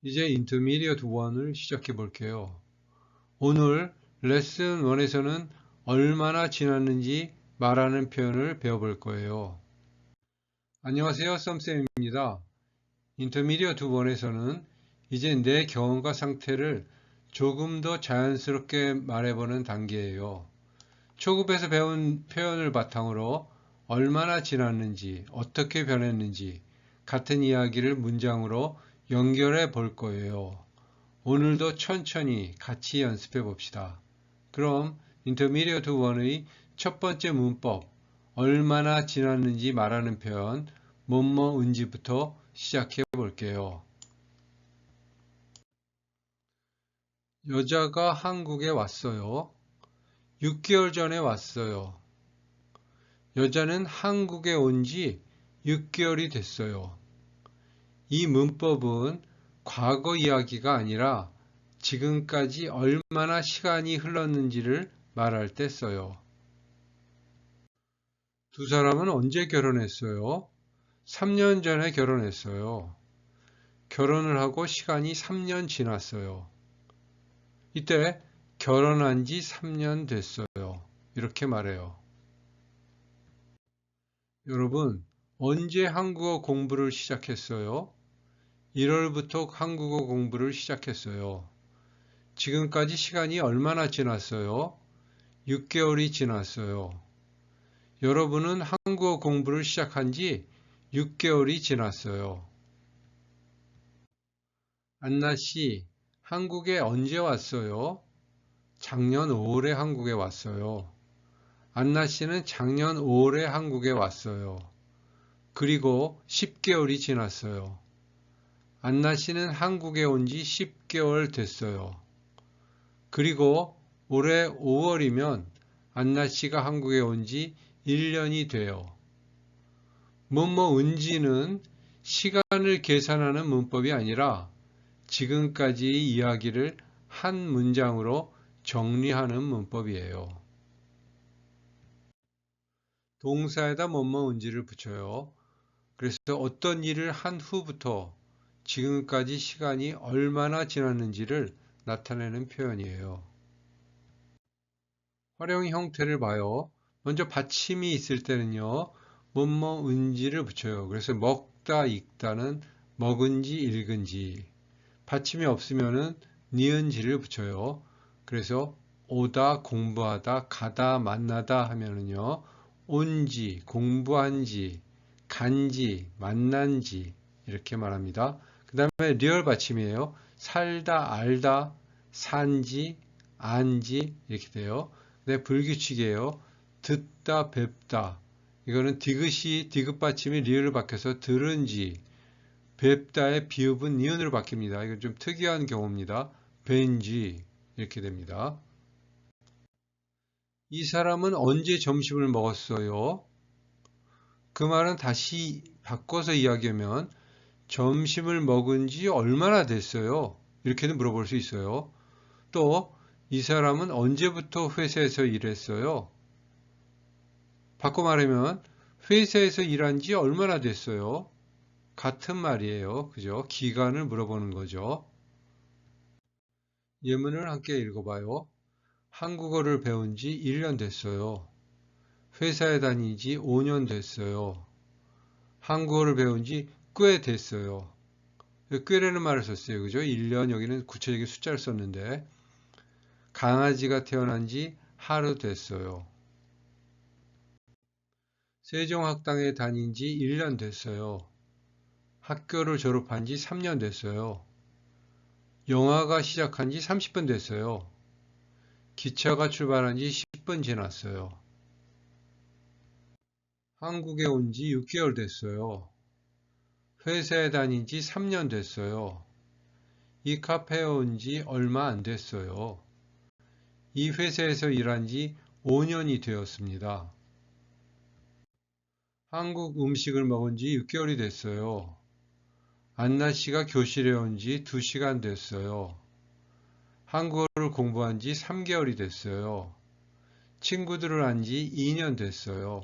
이제 인터미디어트 1을 시작해 볼게요. 오늘 레슨 1에서는 얼마나 지났는지 말하는 표현을 배워볼 거예요. 안녕하세요, 썸쌤입니다. 인터미디어트 1에서는 이제 내 경험과 상태를 조금 더 자연스럽게 말해보는 단계예요. 초급에서 배운 표현을 바탕으로 얼마나 지났는지, 어떻게 변했는지 같은 이야기를 문장으로 연결해 볼 거예요. 오늘도 천천히 같이 연습해 봅시다. 그럼 인터미디어트 1의 첫 번째 문법, 얼마나 지났는지 말하는 표현, 뭐뭐은지부터 시작해 볼게요. 여자가 한국에 왔어요. 6개월 전에 왔어요. 여자는 한국에 온 지 6개월이 됐어요. 이 문법은 과거 이야기가 아니라 지금까지 얼마나 시간이 흘렀는지를 말할 때 써요. 두 사람은 언제 결혼했어요? 3년 전에 결혼했어요. 결혼을 하고 시간이 3년 지났어요. 이때 결혼한 지 3년 됐어요. 이렇게 말해요. 여러분, 언제 한국어 공부를 시작했어요? 1월부터 한국어 공부를 시작했어요. 지금까지 시간이 얼마나 지났어요? 6개월이 지났어요. 여러분은 한국어 공부를 시작한 지 6개월이 지났어요. 안나 씨, 한국에 언제 왔어요? 작년 5월에 한국에 왔어요. 안나 씨는 작년 5월에 한국에 왔어요. 그리고 10개월이 지났어요. 안나 씨는 한국에 온 지 10개월 됐어요. 그리고 올해 5월이면 안나 씨가 한국에 온 지 1년이 돼요. 뭐뭐은지는 시간을 계산하는 문법이 아니라 지금까지의 이야기를 한 문장으로 정리하는 문법이에요. 동사에다 뭐뭐은지를 붙여요. 그래서 어떤 일을 한 후부터 지금까지 시간이 얼마나 지났는지를 나타내는 표현이에요. 활용 형태를 봐요. 먼저 받침이 있을 때는요, 뭐뭐은지를 붙여요. 그래서 먹다, 읽다는 먹은지, 읽은지. 받침이 없으면은 니은지를 붙여요. 그래서 오다, 공부하다, 가다, 만나다 하면은요, 온지, 공부한지, 간지, 만난지 이렇게 말합니다. 그 다음에 리얼 받침이에요. 살다, 알다, 산지, 안지 이렇게 돼요. 네, 불규칙이에요. 듣다, 뵙다. 이거는 디귿 받침이 리얼을 바뀌어서 들은지, 뵙다의 비읍은 니은으로 바뀝니다. 이건 좀 특이한 경우입니다. 뵌지 이렇게 됩니다. 이 사람은 언제 점심을 먹었어요? 그 말은 다시 바꿔서 이야기하면 점심을 먹은 지 얼마나 됐어요? 이렇게도 물어볼 수 있어요. 또 이 사람은 언제부터 회사에서 일했어요? 바꿔 말하면 회사에서 일한 지 얼마나 됐어요? 같은 말이에요. 그죠? 기간을 물어보는 거죠. 예문을 함께 읽어봐요. 한국어를 배운 지 1년 됐어요. 회사에 다닌 지 5년 됐어요. 한국어를 배운 지 꽤 됐어요. 꽤라는 말을 썼어요. 그죠? 1년, 여기는 구체적인 숫자를 썼는데, 강아지가 태어난 지 하루 됐어요. 세종학당에 다닌 지 1년 됐어요. 학교를 졸업한 지 3년 됐어요. 영화가 시작한 지 30분 됐어요. 기차가 출발한 지 10분 지났어요. 한국에 온 지 6개월 됐어요. 회사에 다닌 지 3년 됐어요. 이 카페에 온 지 얼마 안 됐어요. 이 회사에서 일한 지 5년이 되었습니다. 한국 음식을 먹은 지 6개월이 됐어요. 안나 씨가 교실에 온 지 2시간 됐어요. 한국어를 공부한 지 3개월이 됐어요. 친구들을 안 지 2년 됐어요.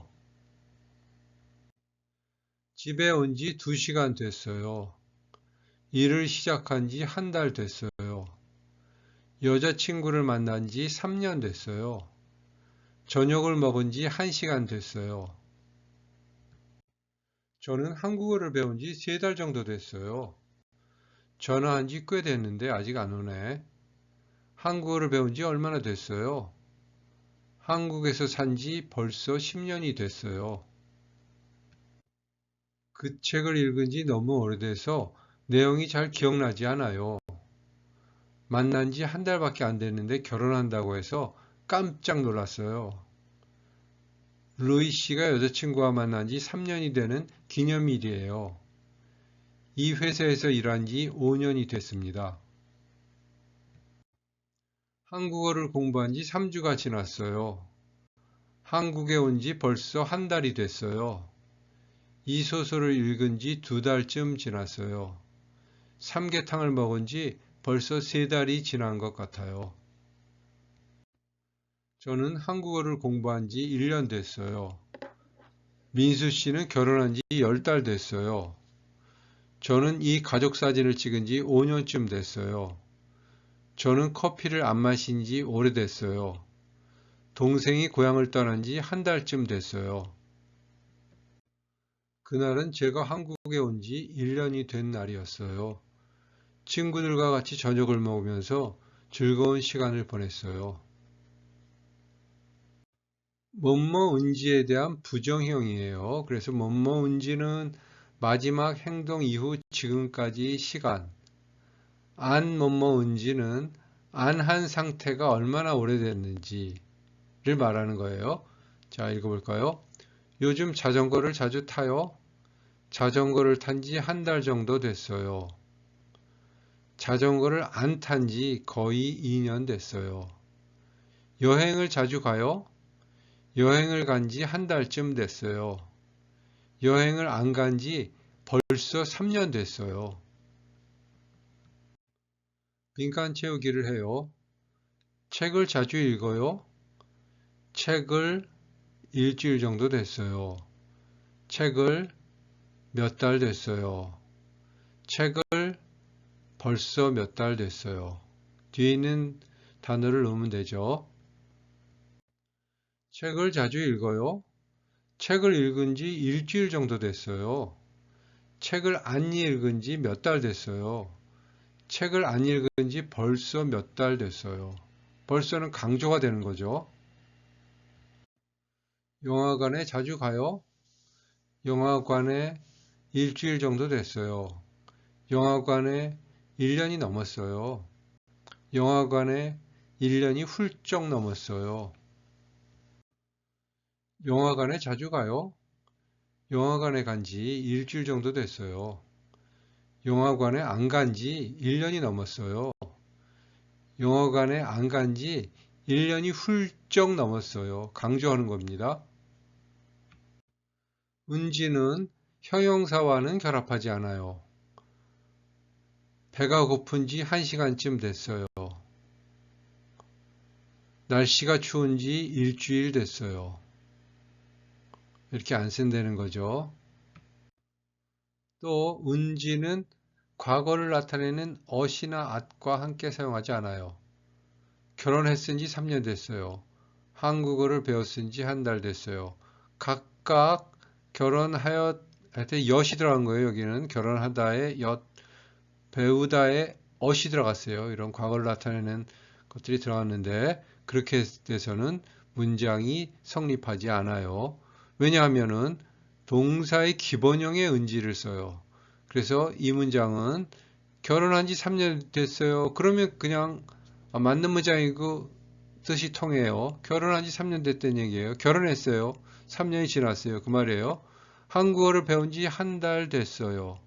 집에 온 지 2시간 됐어요. 일을 시작한 지 한 달 됐어요. 여자친구를 만난 지 3년 됐어요. 저녁을 먹은 지 1시간 됐어요. 저는 한국어를 배운 지 3달 정도 됐어요. 전화한 지 꽤 됐는데 아직 안 오네. 한국어를 배운 지 얼마나 됐어요? 한국에서 산 지 벌써 10년이 됐어요. 그 책을 읽은 지 너무 오래돼서 내용이 잘 기억나지 않아요. 만난 지 한 달밖에 안 됐는데 결혼한다고 해서 깜짝 놀랐어요. 루이 씨가 여자친구와 만난 지 3년이 되는 기념일이에요. 이 회사에서 일한 지 5년이 됐습니다. 한국어를 공부한 지 3주가 지났어요. 한국에 온 지 벌써 한 달이 됐어요. 이 소설을 읽은 지 2달쯤 지났어요. 삼계탕을 먹은 지 벌써 3달이 지난 것 같아요. 저는 한국어를 공부한 지 1년 됐어요. 민수 씨는 결혼한 지 10달 됐어요. 저는 이 가족 사진을 찍은 지 5년쯤 됐어요. 저는 커피를 안 마신 지 오래됐어요. 동생이 고향을 떠난 지 한 달쯤 됐어요. 그날은 제가 한국에 온 지 1년이 된 날이었어요. 친구들과 같이 저녁을 먹으면서 즐거운 시간을 보냈어요. 뭐뭐은지에 대한 부정형이에요. 그래서 뭐뭐은지는 마지막 행동 이후 지금까지 시간, 안 뭐뭐은지는 안 한 상태가 얼마나 오래됐는지를 말하는 거예요. 자, 읽어볼까요? 요즘 자전거를 자주 타요. 자전거를 탄 지 한 달 정도 됐어요. 자전거를 안 탄 지 거의 2년 됐어요. 여행을 자주 가요? 여행을 간 지 한 달쯤 됐어요. 여행을 안 간 지 벌써 3년 됐어요. 빈칸 채우기를 해요. 책을 자주 읽어요? 책을 일주일 정도 됐어요. 책을 몇 달 됐어요. 책을 벌써 몇 달 됐어요. 뒤에 있는 단어를 넣으면 되죠. 책을 자주 읽어요? 책을 읽은 지 일주일 정도 됐어요. 책을 안 읽은 지 몇 달 됐어요. 책을 안 읽은 지 벌써 몇 달 됐어요. 벌써는 강조가 되는 거죠. 영화관에 자주 가요? 영화관에 일주일 정도 됐어요. 영화관에 1년이 넘었어요. 영화관에 1년이 훌쩍 넘었어요. 영화관에 자주 가요? 영화관에 간 지 일주일 정도 됐어요. 영화관에 안 간 지 1년이 넘었어요. 영화관에 안 간 지 1년이 훌쩍 넘었어요. 강조하는 겁니다. 은지는 형용사와는 결합하지 않아요. 배가 고픈 지 1시간쯤 됐어요. 날씨가 추운 지 일주일 됐어요. 이렇게 안 쓴다는 거죠. 또 은지는 과거를 나타내는 어시나 at과 함께 사용하지 않아요. 결혼했은 지 3년 됐어요. 한국어를 배웠은 지 한 달 됐어요. 각각 결혼하여, 하여튼 엿이 들어간 거예요. 여기는 결혼하다에 엿, 배우다에 어시 들어갔어요. 이런 과거를 나타내는 것들이 들어갔는데 그렇게 돼서는 문장이 성립하지 않아요. 왜냐하면은 동사의 기본형의 은지를 써요. 그래서 이 문장은 결혼한 지 3년 됐어요. 그러면 그냥 맞는 문장이고 뜻이 통해요. 결혼한 지 3년 됐다는 얘기예요. 결혼했어요. 3년이 지났어요. 그 말이에요. 한국어를 배운 지 한 달 됐어요.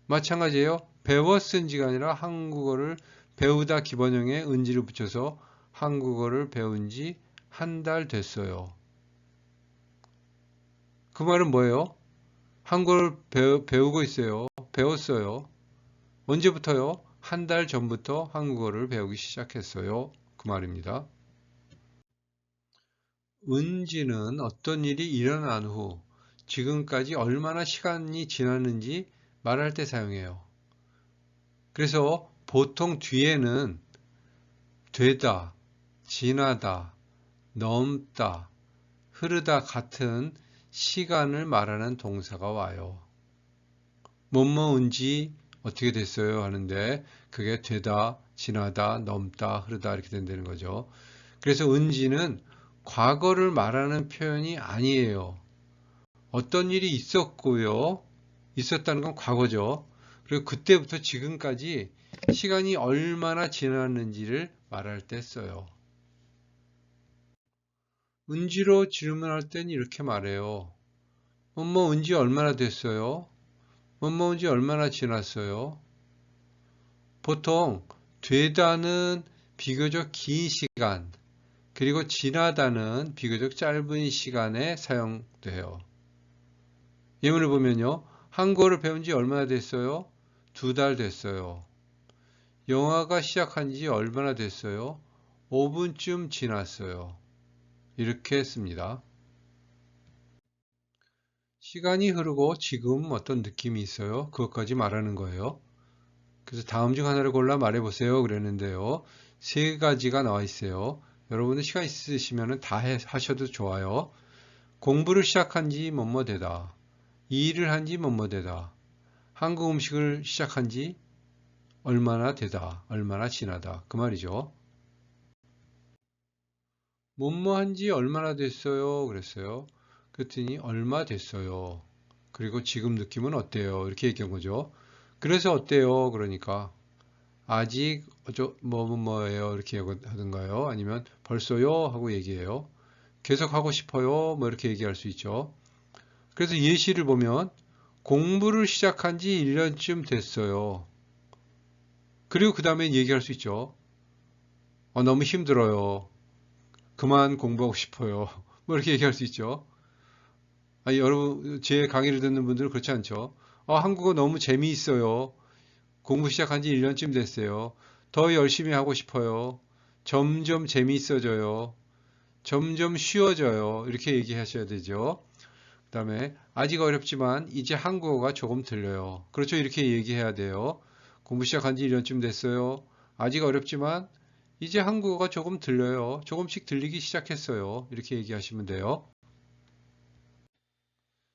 마찬가지예요. 배웠은 지가 아니라 한국어를 배우다 기본형에 은지를 붙여서 한국어를 배운 지 한 달 됐어요. 그 말은 뭐예요? 한국어를 배우고 있어요. 배웠어요. 언제부터요? 한 달 전부터 한국어를 배우기 시작했어요. 그 말입니다. 은지는 어떤 일이 일어난 후 지금까지 얼마나 시간이 지났는지 말할 때 사용해요. 그래서 보통 뒤에는 되다, 지나다, 넘다, 흐르다 같은 시간을 말하는 동사가 와요. 뭐뭐은지 어떻게 됐어요 하는데 그게 되다, 지나다, 넘다, 흐르다 이렇게 된다는 거죠. 그래서 은지는 과거를 말하는 표현이 아니에요. 어떤 일이 있었고요. 있었다는 건 과거죠. 그리고 그때부터 지금까지 시간이 얼마나 지났는지를 말할 때 써요. 은지로 질문할 땐 이렇게 말해요. 뭐뭐 은지 얼마나 됐어요? 뭐뭐 은지 얼마나 지났어요? 보통 되다는 비교적 긴 시간, 그리고 지나다는 비교적 짧은 시간에 사용돼요. 예문을 보면요. 한국어를 배운 지 얼마나 됐어요? 2달 됐어요. 영화가 시작한 지 얼마나 됐어요? 5분쯤 지났어요. 이렇게 했습니다. 시간이 흐르고 지금 어떤 느낌이 있어요? 그것까지 말하는 거예요. 그래서 다음 중 하나를 골라 말해보세요. 그랬는데요. 세 가지가 나와 있어요. 여러분은 시간 있으시면 다 하셔도 좋아요. 공부를 시작한 지 뭐뭐 되다. 일을 한 지 뭐뭐 되다. 한국 음식을 시작한 지 얼마나 되다. 얼마나 지나다. 그 말이죠. 뭐뭐 한 지 얼마나 됐어요? 그랬어요. 그랬더니 얼마 됐어요. 그리고 지금 느낌은 어때요? 이렇게 얘기한 거죠. 그래서 어때요? 그러니까 아직 뭐예요? 이렇게 하던가요? 아니면 벌써요? 하고 얘기해요. 계속 하고 싶어요? 뭐 이렇게 얘기할 수 있죠. 그래서 예시를 보면 공부를 시작한 지 1년쯤 됐어요. 그리고 그 다음에 얘기할 수 있죠. 너무 힘들어요. 그만 공부하고 싶어요. 뭐 이렇게 얘기할 수 있죠. 여러분, 제 강의를 듣는 분들은 그렇지 않죠. 한국어 너무 재미있어요. 공부 시작한 지 1년쯤 됐어요. 더 열심히 하고 싶어요. 점점 재미있어져요. 점점 쉬워져요. 이렇게 얘기하셔야 되죠. 그 다음에 아직 어렵지만 이제 한국어가 조금 들려요. 그렇죠. 이렇게 얘기해야 돼요. 공부 시작한 지 1년쯤 됐어요. 아직 어렵지만 이제 한국어가 조금 들려요. 조금씩 들리기 시작했어요. 이렇게 얘기하시면 돼요.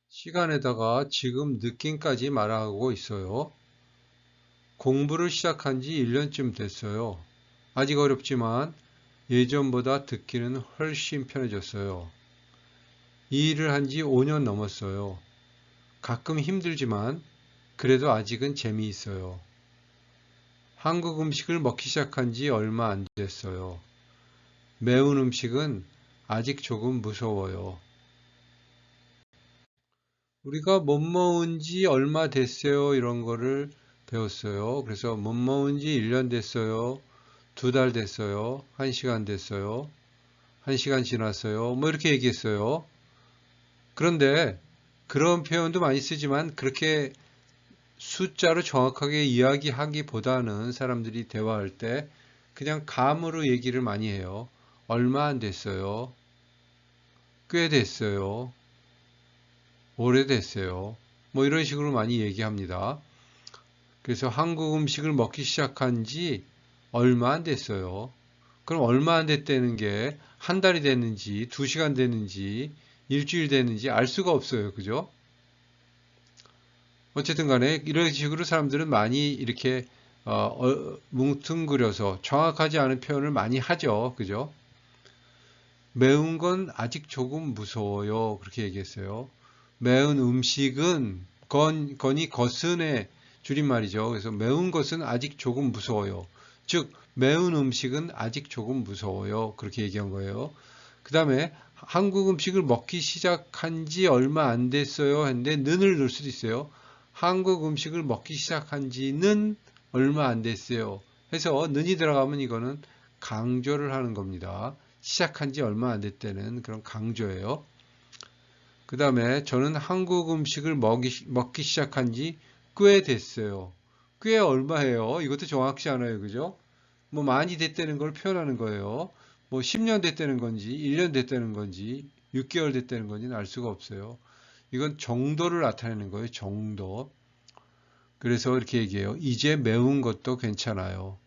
시간에다가 지금 느낌까지 말하고 있어요. 공부를 시작한 지 1년쯤 됐어요. 아직 어렵지만 예전보다 듣기는 훨씬 편해졌어요. 이 일을 한 지 5년 넘었어요. 가끔 힘들지만 그래도 아직은 재미있어요. 한국 음식을 먹기 시작한 지 얼마 안 됐어요. 매운 음식은 아직 조금 무서워요. 우리가 못 먹은 지 얼마 됐어요. 이런 거를 배웠어요. 그래서 못 먹은 지 1년 됐어요. 2달 됐어요. 1시간 됐어요. 1시간 지났어요. 뭐 이렇게 얘기했어요. 그런데 그런 표현도 많이 쓰지만 그렇게 숫자로 정확하게 이야기하기보다는 사람들이 대화할 때 그냥 감으로 얘기를 많이 해요. 얼마 안 됐어요. 꽤 됐어요. 오래됐어요. 뭐 이런 식으로 많이 얘기합니다. 그래서 한국 음식을 먹기 시작한 지 얼마 안 됐어요. 그럼 얼마 안 됐다는 게 한 달이 됐는지, 2시간 됐는지, 일주일 됐는지 알 수가 없어요. 그죠? 어쨌든 간에 이런 식으로 사람들은 많이 이렇게 뭉뚱그려서 정확하지 않은 표현을 많이 하죠. 그죠? 매운 건 아직 조금 무서워요. 그렇게 얘기했어요. 매운 음식은 건이 것은의 줄임말이죠. 그래서 매운 것은 아직 조금 무서워요. 즉 매운 음식은 아직 조금 무서워요. 그렇게 얘기한 거예요. 그 다음에 한국 음식을 먹기 시작한 지 얼마 안 됐어요. 했는데 는을 넣을 수도 있어요. 한국 음식을 먹기 시작한 지는 얼마 안 됐어요. 해서 는이 들어가면 이거는 강조를 하는 겁니다. 시작한 지 얼마 안 됐다는 그런 강조예요. 그 다음에 저는 한국 음식을 먹기 시작한 지 꽤 됐어요. 꽤 얼마예요? 이것도 정확치 않아요. 그죠? 뭐 많이 됐다는 걸 표현하는 거예요. 뭐 10년 됐다는 건지 1년 됐다는 건지 6개월 됐다는 건지는 알 수가 없어요. 이건 정도를 나타내는 거예요. 정도. 그래서 이렇게 얘기해요. 이제 매운 것도 괜찮아요.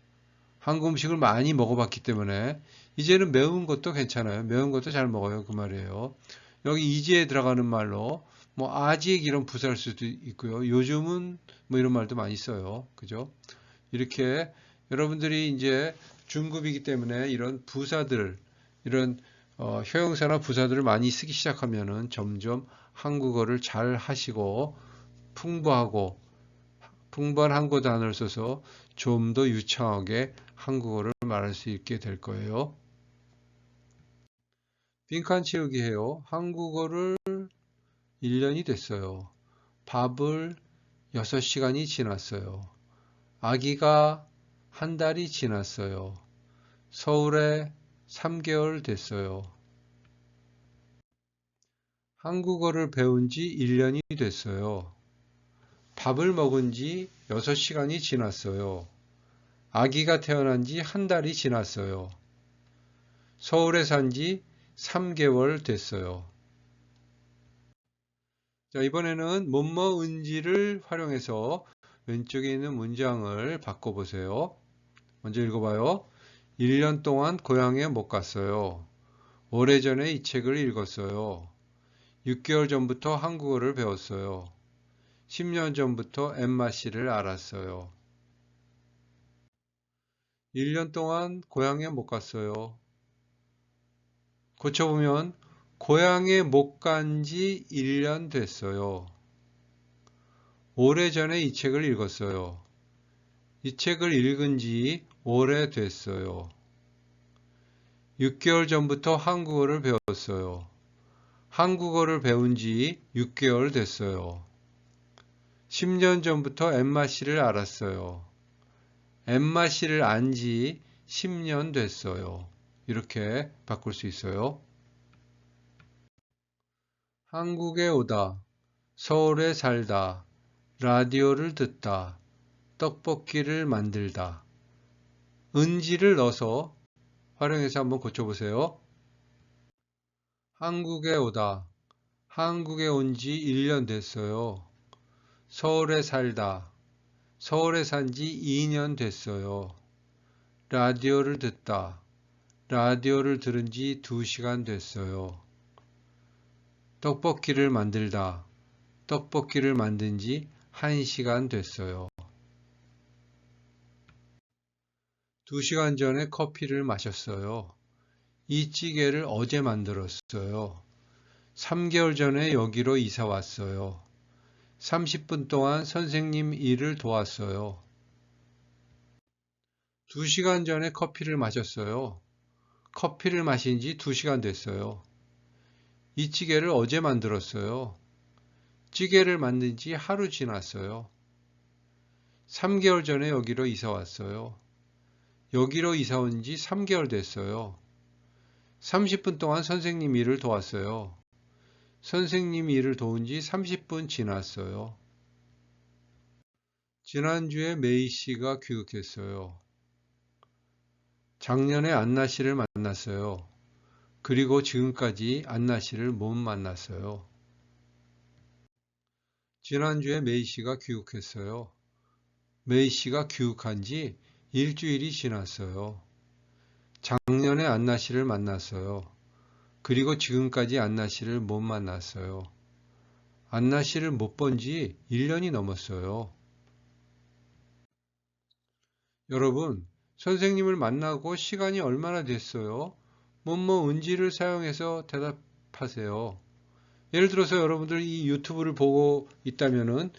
한국 음식을 많이 먹어봤기 때문에 이제는 매운 것도 괜찮아요. 매운 것도 잘 먹어요. 그 말이에요. 여기 이제에 들어가는 말로 뭐 아직 이런 부사일 수도 있고요. 요즘은 뭐 이런 말도 많이 써요. 그죠? 이렇게 여러분들이 이제 중급이기 때문에 이런 부사들, 이런 형용사나 부사들을 많이 쓰기 시작하면은 점점 한국어를 잘 하시고 풍부한 한국어 단어를 써서 좀 더 유창하게 한국어를 말할 수 있게 될 거예요. 빈칸 채우기 해요. 한국어를 1년이 됐어요. 밥을 6시간이 지났어요. 아기가 한 달이 지났어요. 서울에 3개월 됐어요. 한국어를 배운 지 1년이 됐어요. 밥을 먹은 지 6시간이 지났어요. 아기가 태어난 지 한 달이 지났어요. 서울에 산 지 3개월 됐어요. 자, 이번에는 뭐뭐은지를 활용해서 왼쪽에 있는 문장을 바꿔보세요. 먼저 읽어봐요. 1년 동안 고향에 못 갔어요. 오래전에 이 책을 읽었어요. 6개월 전부터 한국어를 배웠어요. 10년 전부터 엠마 씨를 알았어요. 1년 동안 고향에 못 갔어요. 고쳐보면 고향에 못 간 지 1년 됐어요. 오래전에 이 책을 읽었어요. 이 책을 읽은 지 오래됐어요. 6개월 전부터 한국어를 배웠어요. 한국어를 배운 지 6개월 됐어요. 10년 전부터 엠마 씨를 알았어요. 엠마 씨를 안 지 10년 됐어요. 이렇게 바꿀 수 있어요. 한국에 오다, 서울에 살다, 라디오를 듣다, 떡볶이를 만들다. 은지를 넣어서 활용해서 한번 고쳐보세요. 한국에 오다. 한국에 온 지 1년 됐어요. 서울에 살다. 서울에 산 지 2년 됐어요. 라디오를 듣다. 라디오를 들은 지 2시간 됐어요. 떡볶이를 만들다. 떡볶이를 만든 지 1시간 됐어요. 2시간 전에 커피를 마셨어요. 이 찌개를 어제 만들었어요. 3개월 전에 여기로 이사 왔어요. 30분 동안 선생님 일을 도왔어요. 2시간 전에 커피를 마셨어요. 커피를 마신 지 2시간 됐어요. 이 찌개를 어제 만들었어요. 찌개를 만든 지 하루 지났어요. 3개월 전에 여기로 이사 왔어요. 여기로 이사 온 지 3개월 됐어요. 30분 동안 선생님 일을 도왔어요. 선생님 일을 도운 지 30분 지났어요. 지난주에 메이 씨가 귀국했어요. 작년에 안나 씨를 만났어요. 그리고 지금까지 안나 씨를 못 만났어요. 지난주에 메이 씨가 귀국했어요. 메이 씨가 귀국한 지 일주일이 지났어요. 작년에 안나 씨를 만났어요. 그리고 지금까지 안나 씨를 못 만났어요. 안나 씨를 못 본 지 1년이 넘었어요. 여러분, 선생님을 만나고 시간이 얼마나 됐어요? 뭐뭐 은지를 사용해서 대답하세요. 예를 들어서 여러분들 이 유튜브를 보고 있다면은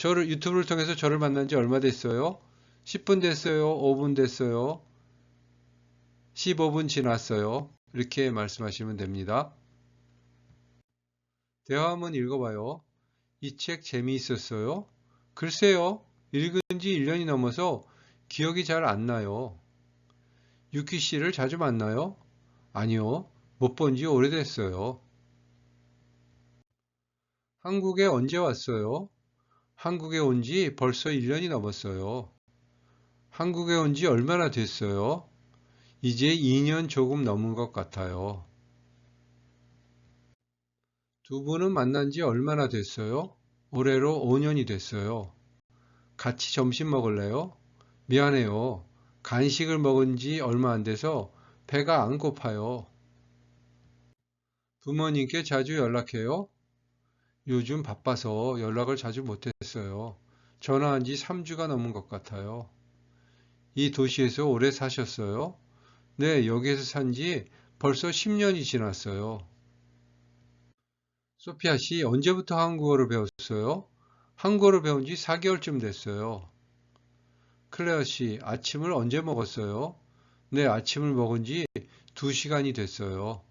유튜브를 통해서 저를 만난 지 얼마 됐어요? 10분 됐어요? 5분 됐어요? 15분 지났어요? 이렇게 말씀하시면 됩니다. 대화 한번 읽어봐요. 이 책 재미있었어요? 글쎄요. 읽은 지 1년이 넘어서 기억이 잘 안 나요. 유키 씨를 자주 만나요? 아니요. 못 본 지 오래됐어요. 한국에 언제 왔어요? 한국에 온 지 벌써 1년이 넘었어요. 한국에 온 지 얼마나 됐어요? 이제 2년 조금 넘은 것 같아요. 두 분은 만난 지 얼마나 됐어요? 올해로 5년이 됐어요. 같이 점심 먹을래요? 미안해요. 간식을 먹은 지 얼마 안 돼서 배가 안 고파요. 부모님께 자주 연락해요? 요즘 바빠서 연락을 자주 못했어요. 전화한 지 3주가 넘은 것 같아요. 이 도시에서 오래 사셨어요? 네, 여기에서 산지 벌써 10년이 지났어요. 소피아 씨, 언제부터 한국어를 배웠어요? 한국어를 배운 지 4개월쯤 됐어요. 클레어 씨, 아침을 언제 먹었어요? 네, 아침을 먹은 지 2시간이 됐어요.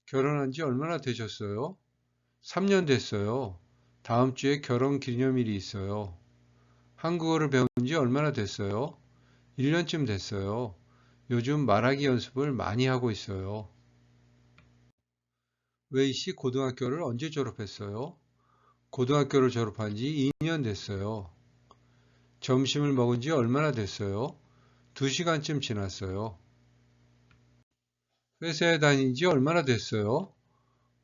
결혼한 지 얼마나 되셨어요? 3년 됐어요. 다음 주에 결혼 기념일이 있어요. 한국어를 배운 지 얼마나 됐어요? 1년쯤 됐어요. 요즘 말하기 연습을 많이 하고 있어요. 웨이 씨 고등학교를 언제 졸업했어요? 고등학교를 졸업한 지 2년 됐어요. 점심을 먹은 지 얼마나 됐어요? 2시간쯤 지났어요. 회사에 다닌 지 얼마나 됐어요?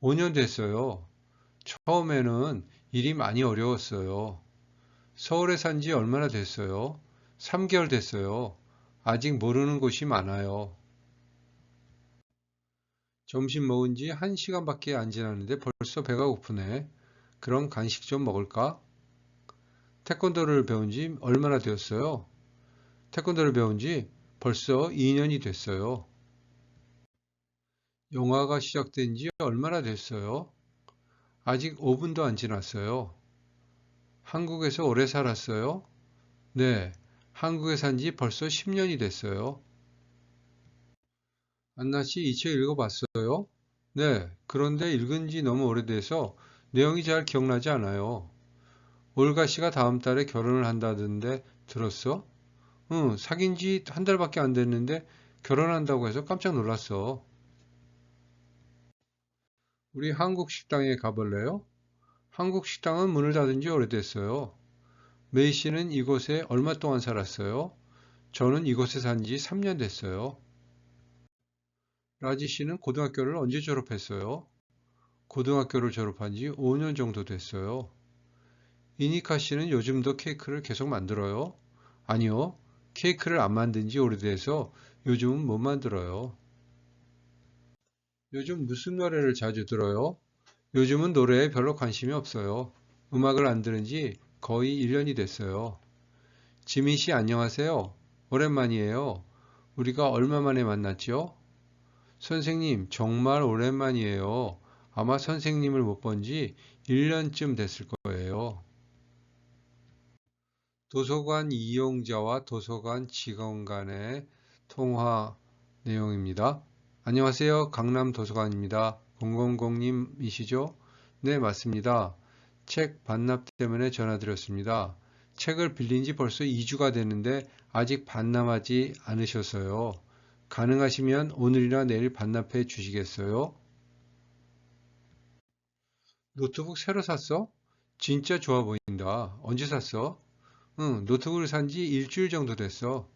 5년 됐어요. 처음에는 일이 많이 어려웠어요. 서울에 산지 얼마나 됐어요? 3개월 됐어요. 아직 모르는 곳이 많아요. 점심 먹은 지 1시간밖에 안 지났는데 벌써 배가 고프네. 그럼 간식 좀 먹을까? 태권도를 배운 지 얼마나 되었어요? 태권도를 배운 지 벌써 2년이 됐어요. 영화가 시작된 지 얼마나 됐어요? 아직 5분도 안 지났어요. 한국에서 오래 살았어요? 네, 한국에 산지 벌써 10년이 됐어요. 안나 씨, 이 책 읽어봤어요? 네, 그런데 읽은 지 너무 오래돼서 내용이 잘 기억나지 않아요. 올가 씨가 다음 달에 결혼을 한다던데 들었어? 응, 사귄 지 한 달밖에 안 됐는데 결혼한다고 해서 깜짝 놀랐어. 우리 한국 식당에 가볼래요? 한국 식당은 문을 닫은 지 오래됐어요. 메이 씨는 이곳에 얼마 동안 살았어요? 저는 이곳에 산 지 3년 됐어요. 라지 씨는 고등학교를 언제 졸업했어요? 고등학교를 졸업한 지 5년 정도 됐어요. 이니카 씨는 요즘도 케이크를 계속 만들어요? 아니요. 케이크를 안 만든 지 오래돼서 요즘은 못 만들어요. 요즘 무슨 노래를 자주 들어요? 요즘은 노래에 별로 관심이 없어요. 음악을 안 들은 지 거의 1년이 됐어요. 지민 씨 안녕하세요. 오랜만이에요. 우리가 얼마 만에 만났죠? 선생님, 정말 오랜만이에요. 아마 선생님을 못 본 지 1년쯤 됐을 거예요. 도서관 이용자와 도서관 직원 간의 통화 내용입니다. 안녕하세요. 강남 도서관입니다. 000님이시죠? 네, 맞습니다. 책 반납 때문에 전화드렸습니다. 책을 빌린 지 벌써 2주가 됐는데 아직 반납하지 않으셔서요. 가능하시면 오늘이나 내일 반납해 주시겠어요? 노트북 새로 샀어? 진짜 좋아 보인다. 언제 샀어? 응, 노트북을 산 지 일주일 정도 됐어.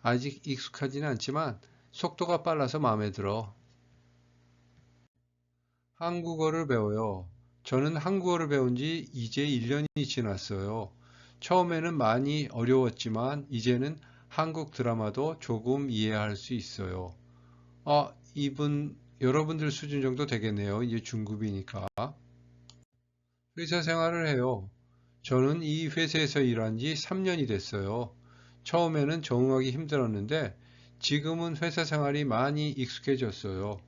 아직 익숙하지는 않지만 속도가 빨라서 마음에 들어. 한국어를 배워요. 저는 한국어를 배운 지 이제 1년이 지났어요. 처음에는 많이 어려웠지만 이제는 한국 드라마도 조금 이해할 수 있어요. 여러분들 수준 정도 되겠네요. 이제 중급이니까. 회사 생활을 해요. 저는 이 회사에서 일한 지 3년이 됐어요. 처음에는 적응하기 힘들었는데 지금은 회사 생활이 많이 익숙해졌어요.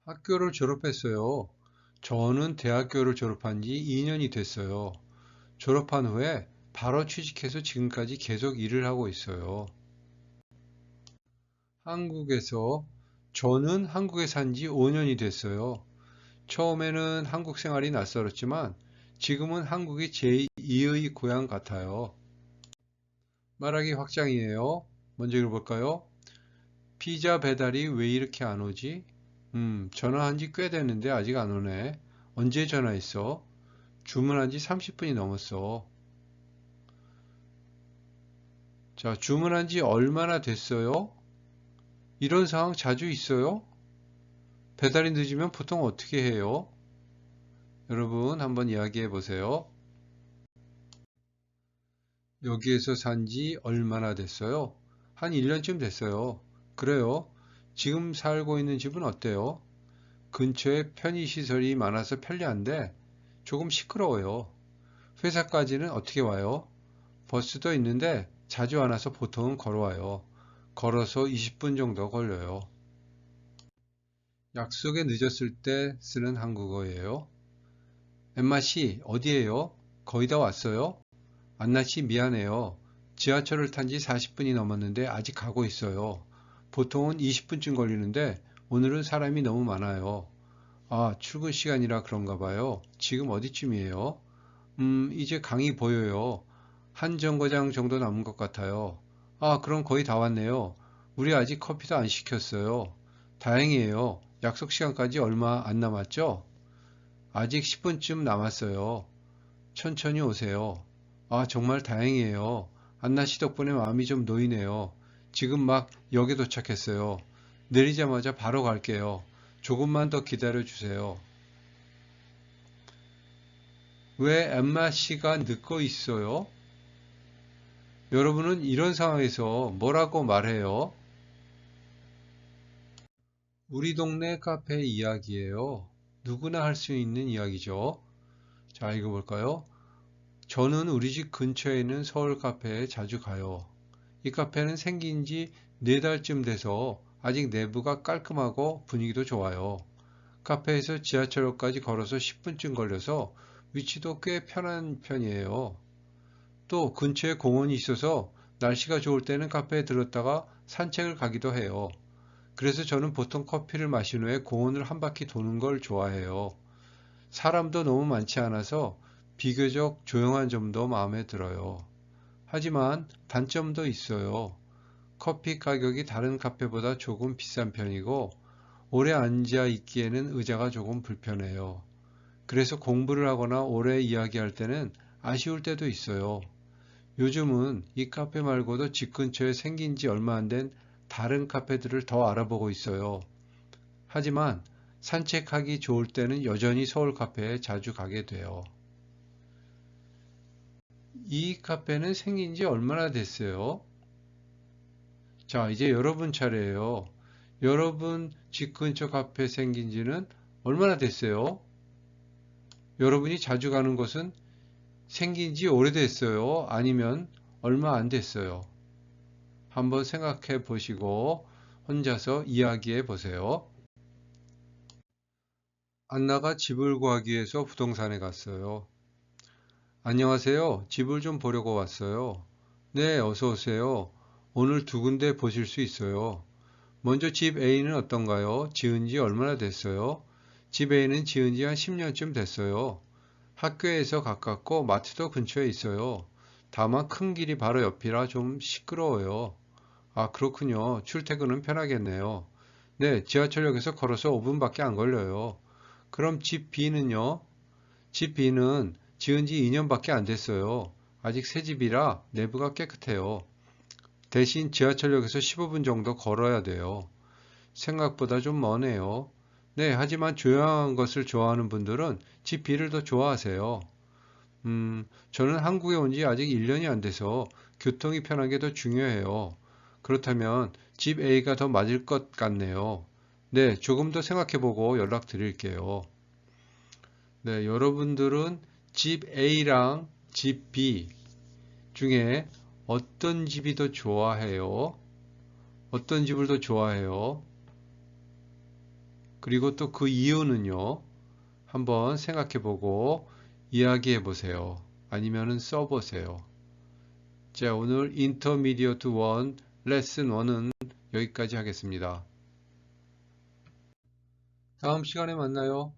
학교를 졸업했어요. 저는 대학교를 졸업한 지 2년이 됐어요. 졸업한 후에 바로 취직해서 지금까지 계속 일을 하고 있어요. 한국에서 저는 한국에 산지 5년이 됐어요. 처음에는 한국 생활이 낯설었지만 지금은 한국이 제2의 고향 같아요. 말하기 확장이에요. 먼저 읽어볼까요? 피자 배달이 왜 이렇게 안 오지? 전화한 지 꽤 됐는데 아직 안 오네. 언제 전화했어? 주문한 지 30분이 넘었어. 자, 주문한 지 얼마나 됐어요? 이런 상황 자주 있어요? 배달이 늦으면 보통 어떻게 해요? 여러분 한번 이야기해 보세요. 여기에서 산지 얼마나 됐어요? 한 1년쯤 됐어요. 그래요? 지금 살고 있는 집은 어때요? 근처에 편의시설이 많아서 편리한데 조금 시끄러워요. 회사까지는 어떻게 와요? 버스도 있는데 자주 안 와서 보통은 걸어와요. 걸어서 20분 정도 걸려요. 약속에 늦었을 때 쓰는 한국어예요. 엠마 씨, 어디에요? 거의 다 왔어요? 안나 씨, 미안해요. 지하철을 탄 지 40분이 넘었는데 아직 가고 있어요. 보통은 20분쯤 걸리는데 오늘은 사람이 너무 많아요. 아, 출근 시간이라 그런가 봐요. 지금 어디쯤이에요? 이제 강이 보여요. 한 정거장 정도 남은 것 같아요. 아, 그럼 거의 다 왔네요. 우리 아직 커피도 안 시켰어요. 다행이에요. 약속 시간까지 얼마 안 남았죠? 아직 10분쯤 남았어요. 천천히 오세요. 아, 정말 다행이에요. 안나 씨 덕분에 마음이 좀 놓이네요. 지금 막 역에 도착했어요. 내리자마자 바로 갈게요. 조금만 더 기다려 주세요. 왜 엠마 씨가 늦고 있어요? 여러분은 이런 상황에서 뭐라고 말해요? 우리 동네 카페 이야기예요. 누구나 할 수 있는 이야기죠. 자, 이거 볼까요? 저는 우리 집 근처에 있는 서울 카페에 자주 가요. 이 카페는 생긴 지 4달쯤 돼서 아직 내부가 깔끔하고 분위기도 좋아요. 카페에서 지하철역까지 걸어서 10분쯤 걸려서 위치도 꽤 편한 편이에요. 또 근처에 공원이 있어서 날씨가 좋을 때는 카페에 들렀다가 산책을 가기도 해요. 그래서 저는 보통 커피를 마신 후에 공원을 한 바퀴 도는 걸 좋아해요. 사람도 너무 많지 않아서 비교적 조용한 점도 마음에 들어요. 하지만 단점도 있어요. 커피 가격이 다른 카페보다 조금 비싼 편이고 오래 앉아 있기에는 의자가 조금 불편해요. 그래서 공부를 하거나 오래 이야기할 때는 아쉬울 때도 있어요. 요즘은 이 카페 말고도 집 근처에 생긴 지 얼마 안 된 다른 카페들을 더 알아보고 있어요. 하지만 산책하기 좋을 때는 여전히 서울 카페에 자주 가게 돼요. 이 카페는 생긴 지 얼마나 됐어요? 자, 이제 여러분 차례예요. 여러분 집 근처 카페 생긴 지는 얼마나 됐어요? 여러분이 자주 가는 곳은 생긴 지 오래됐어요? 아니면 얼마 안 됐어요? 한번 생각해 보시고 혼자서 이야기해 보세요. 안나가 집을 구하기 위해서 부동산에 갔어요. 안녕하세요. 집을 좀 보려고 왔어요. 네, 어서 오세요. 오늘 두 군데 보실 수 있어요. 먼저 집 A는 어떤가요? 지은 지 얼마나 됐어요? 집 A는 지은 지 한 10년쯤 됐어요. 학교에서 가깝고 마트도 근처에 있어요. 다만 큰 길이 바로 옆이라 좀 시끄러워요. 아, 그렇군요. 출퇴근은 편하겠네요. 네, 지하철역에서 걸어서 5분밖에 안 걸려요. 그럼 집 B는요? 집 B는 지은 지 2년밖에 안 됐어요. 아직 새 집이라 내부가 깨끗해요. 대신 지하철역에서 15분 정도 걸어야 돼요. 생각보다 좀 머네요. 네, 하지만 조용한 것을 좋아하는 분들은 집 B를 더 좋아하세요. 저는 한국에 온 지 아직 1년이 안 돼서 교통이 편한 게 더 중요해요. 그렇다면 집 A가 더 맞을 것 같네요. 네, 조금 더 생각해보고 연락드릴게요. 네, 여러분들은 집 A랑 집 B 중에 어떤 집이 더 좋아해요? 어떤 집을 더 좋아해요? 그리고 또 그 이유는요? 한번 생각해보고 이야기해보세요. 아니면은 써보세요. 자, 오늘 인터미디어트 1 레슨 1은 여기까지 하겠습니다. 다음 시간에 만나요.